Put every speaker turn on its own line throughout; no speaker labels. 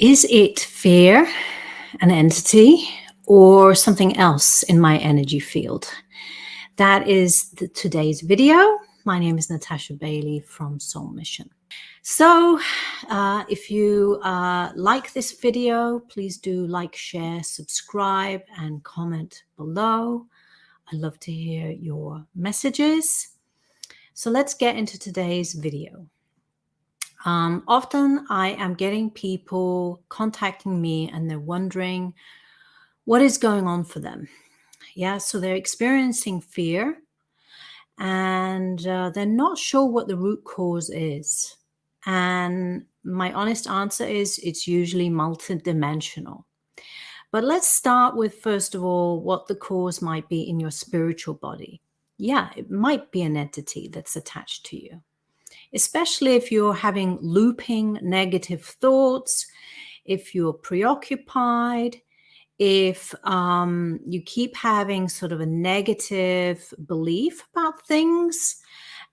Is it fear, an entity, or something else in my energy field? That is today's video. My name is Natasha Bailey from Soul Mission. So if you like this video, please do like, share, subscribe, and comment below. I'd love to hear your messages. So let's get into today's video. Often I am getting people contacting me and they're wondering what is going on for them. Yeah, so they're experiencing fear and they're not sure what the root cause is. And my honest answer is it's usually multidimensional. But let's start with, first of all, what the cause might be in your spiritual body. Yeah, it might be an entity that's attached to you, especially if you're having looping negative thoughts, if you're preoccupied, if you keep having sort of a negative belief about things,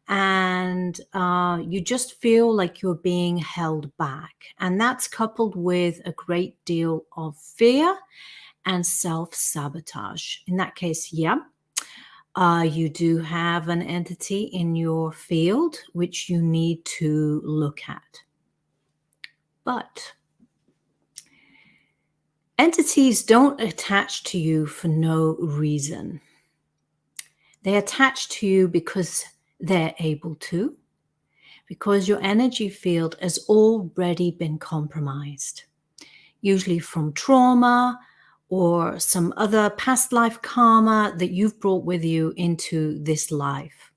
and you just feel like you're being held back. And that's coupled with a great deal of fear and self-sabotage. In that case, yeah, you do have an entity in your field which you need to look at. But entities don't attach to you for no reason. They attach to you because they're able to, because your energy field has already been compromised, usually from trauma or some other past life karma that you've brought with you into this life.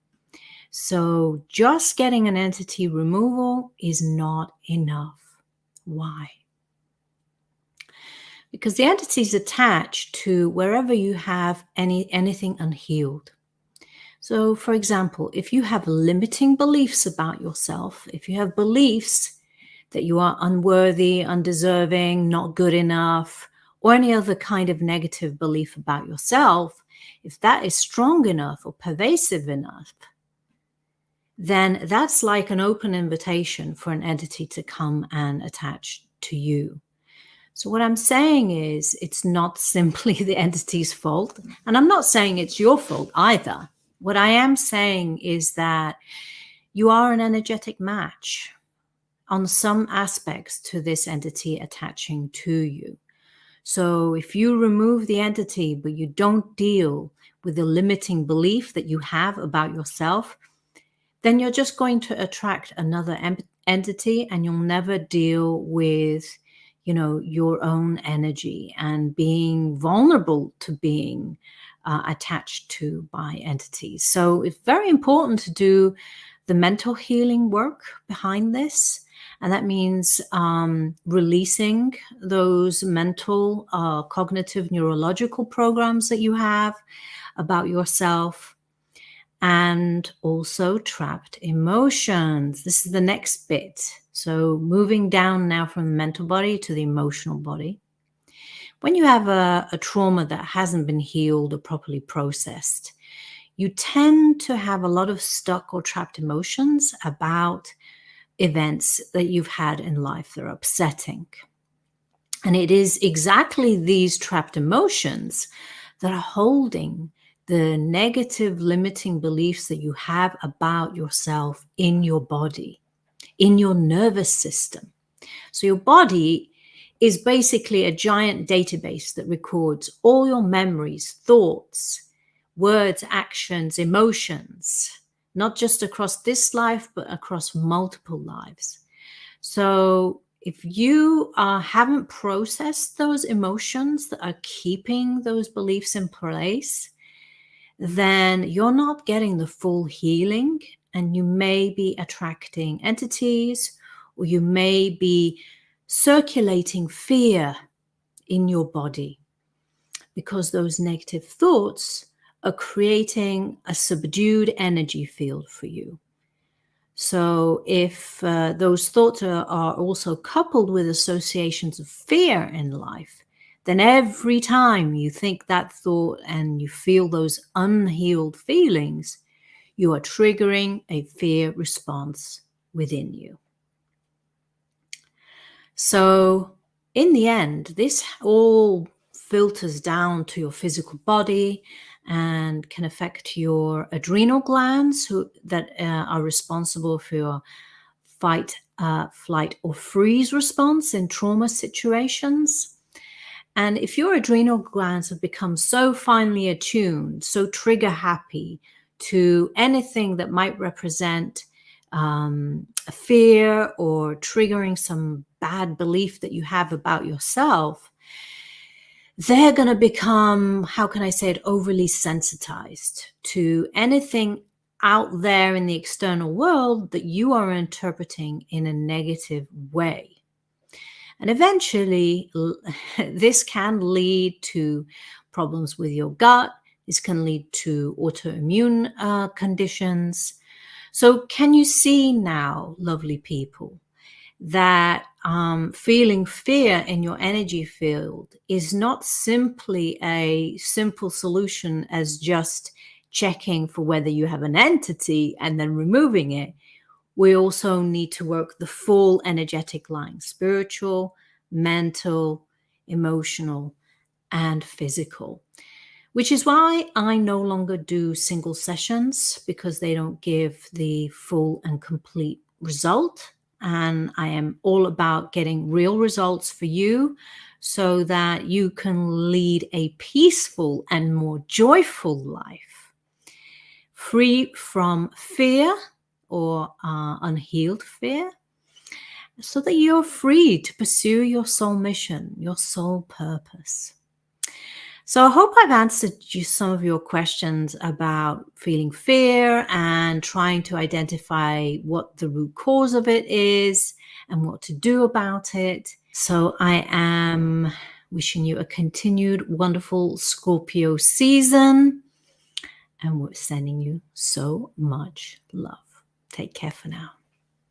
So just getting an entity removal is not enough. Why? Because the entity is attached to wherever you have anything unhealed. So, for example, if you have limiting beliefs about yourself, if you have beliefs that you are unworthy, undeserving, not good enough, or any other kind of negative belief about yourself, if that is strong enough or pervasive enough, then that's like an open invitation for an entity to come and attach to you. So what I'm saying is it's not simply the entity's fault, and I'm not saying it's your fault either. What I am saying is that you are an energetic match on some aspects to this entity attaching to you. So if you remove the entity, but you don't deal with the limiting belief that you have about yourself, then you're just going to attract another entity, and you'll never deal with, your own energy and being vulnerable to being attached to by entities. So it's very important to do the mental healing work behind this. And that means releasing those mental, cognitive, neurological programs that you have about yourself, and also trapped emotions. This is the next bit. So moving down now from the mental body to the emotional body. When you have a trauma that hasn't been healed or properly processed, you tend to have a lot of stuck or trapped emotions about events that you've had in life that are upsetting. And it is exactly these trapped emotions that are holding the negative limiting beliefs that you have about yourself in your body, in your nervous system. So your body is basically a giant database that records all your memories, thoughts, words, actions, emotions, not just across this life, but across multiple lives. So if you haven't processed those emotions that are keeping those beliefs in place, then you're not getting the full healing, and you may be attracting entities, or you may be circulating fear in your body because those negative thoughts are creating a subdued energy field for you. So if those thoughts are also coupled with associations of fear in life, then every time you think that thought and you feel those unhealed feelings, you are triggering a fear response within you. So in the end, this all filters down to your physical body and can affect your adrenal glands that are responsible for your fight, flight, or freeze response in trauma situations. And if your adrenal glands have become so finely attuned, so trigger happy to anything that might represent a fear or triggering some bad belief that you have about yourself, they're going to become, how can I say it, overly sensitized to anything out there in the external world that you are interpreting in a negative way. And eventually, this can lead to problems with your gut. This can lead to autoimmune conditions. So can you see now, lovely people, that feeling fear in your energy field is not simply a simple solution as just checking for whether you have an entity and then removing it? We also need to work the full energetic line: spiritual, mental, emotional, and physical. Which is why I no longer do single sessions, because they don't give the full and complete result. And I am all about getting real results for you so that you can lead a peaceful and more joyful life, free from fear or unhealed fear, so that you're free to pursue your soul mission, your soul purpose. So I hope I've answered you some of your questions about feeling fear and trying to identify what the root cause of it is and what to do about it. So I am wishing you a continued wonderful Scorpio season, and we're sending you so much love. Take care for now.